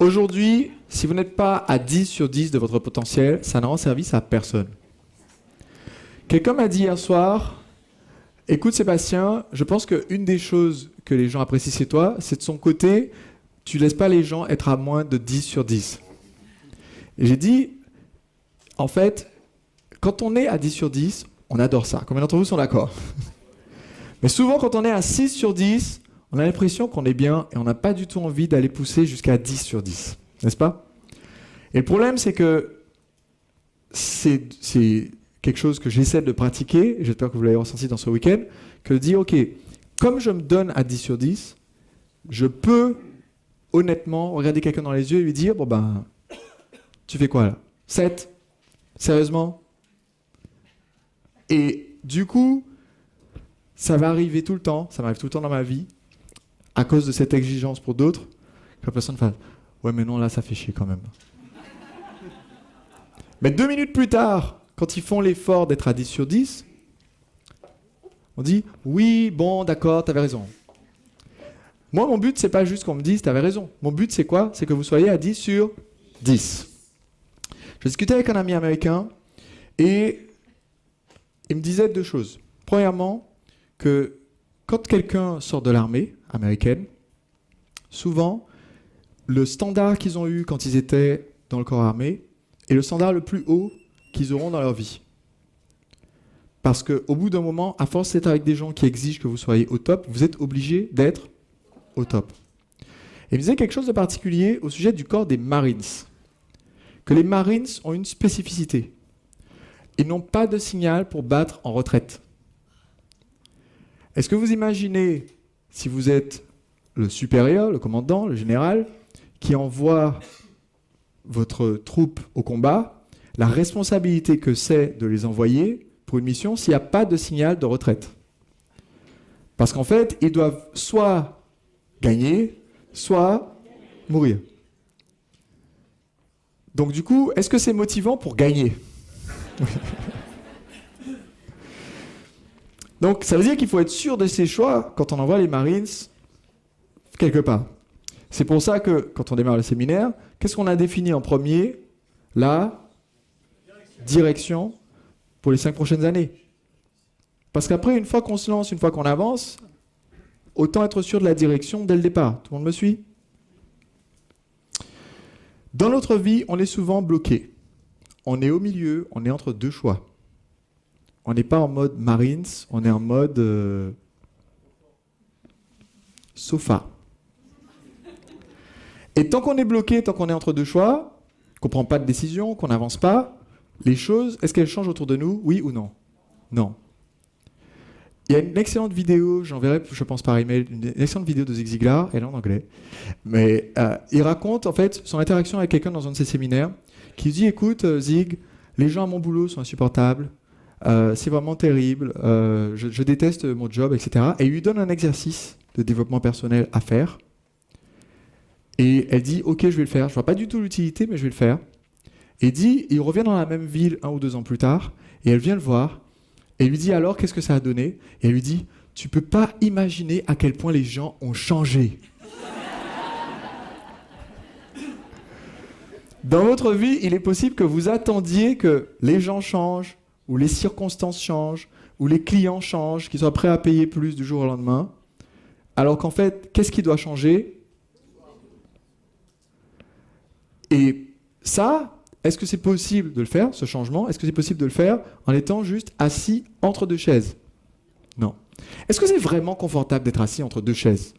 Aujourd'hui, si vous n'êtes pas à 10 sur 10 de votre potentiel, ça ne rend service à personne. Quelqu'un m'a dit hier soir, écoute Sébastien, je pense qu'une des choses que les gens apprécient chez toi, c'est de son côté, tu ne laisses pas les gens être à moins de 10 sur 10. Et j'ai dit, en fait, quand on est à 10 sur 10, on adore ça. Combien d'entre vous sont d'accord? Mais souvent, quand on est à 6 sur 10, on a l'impression qu'on est bien et on n'a pas du tout envie d'aller pousser jusqu'à 10 sur 10. N'est-ce pas? Et le problème, c'est que c'est quelque chose que j'essaie de pratiquer, et j'espère que vous l'avez ressenti dans ce week-end, que de dire, OK, comme je me donne à 10 sur 10, je peux honnêtement regarder quelqu'un dans les yeux et lui dire, bon ben, tu fais quoi là? 7? Sérieusement? Et du coup, ça va arriver tout le temps, ça m'arrive tout le temps dans ma vie, à cause de cette exigence pour d'autres, que la personne fasse « Ouais, mais non, là, ça fait chier quand même. » Mais 2 minutes plus tard, quand ils font l'effort d'être à 10 sur 10, on dit « Oui, bon, d'accord, t'avais raison. » Moi, mon but, c'est pas juste qu'on me dise « T'avais raison. » Mon but, c'est quoi? C'est que vous soyez à 10 sur 10. Je discutais avec un ami américain et il me disait 2 choses. Premièrement, que quand quelqu'un sort de l'armée américaine, souvent, le standard qu'ils ont eu quand ils étaient dans le corps armé est le standard le plus haut qu'ils auront dans leur vie. Parce qu'au bout d'un moment, à force d'être avec des gens qui exigent que vous soyez au top, vous êtes obligé d'être au top. Et il me disait quelque chose de particulier au sujet du corps des Marines. Que les Marines ont une spécificité. Ils n'ont pas de signal pour battre en retraite. Est-ce que vous imaginez, si vous êtes le supérieur, le commandant, le général, qui envoie votre troupe au combat, la responsabilité que c'est de les envoyer pour une mission s'il n'y a pas de signal de retraite? Parce qu'en fait, ils doivent soit gagner, soit mourir. Donc du coup, est-ce que c'est motivant pour gagner? Donc ça veut dire qu'il faut être sûr de ses choix quand on envoie les Marines quelque part. C'est pour ça que quand on démarre le séminaire, qu'est-ce qu'on a défini en premier? La direction pour les 5 prochaines années. Parce qu'après, une fois qu'on se lance, une fois qu'on avance, autant être sûr de la direction dès le départ. Tout le monde me suit? Dans notre vie, on est souvent bloqué. On est au milieu, on est entre 2 choix. On n'est pas en mode Marines, on est en mode sofa. Et tant qu'on est bloqué, tant qu'on est entre 2 choix, qu'on ne prend pas de décision, qu'on n'avance pas, les choses, est-ce qu'elles changent autour de nous? Oui ou non? Non. Il y a une excellente vidéo, j'enverrai, je pense par email, une excellente vidéo de Zig Ziglar, elle est en anglais, mais il raconte en fait son interaction avec quelqu'un dans un de ses séminaires, qui dit, écoute Zig, les gens à mon boulot sont insupportables, c'est vraiment terrible, je déteste mon job, etc. Et il lui donne un exercice de développement personnel à faire. Et elle dit, ok, je vais le faire. Je ne vois pas du tout l'utilité, mais je vais le faire. Et il revient dans la même ville 1 ou 2 ans plus tard, et elle vient le voir, et lui dit, alors, qu'est-ce que ça a donné? Et elle lui dit, tu ne peux pas imaginer à quel point les gens ont changé. Dans votre vie, il est possible que vous attendiez que les gens changent, ou les circonstances changent, ou les clients changent, qu'ils soient prêts à payer plus du jour au lendemain. Alors qu'en fait, qu'est-ce qui doit changer? Et ça, est-ce que c'est possible de le faire, ce changement? Est-ce que c'est possible de le faire en étant juste assis entre 2 chaises? Non. Est-ce que c'est vraiment confortable d'être assis entre 2 chaises?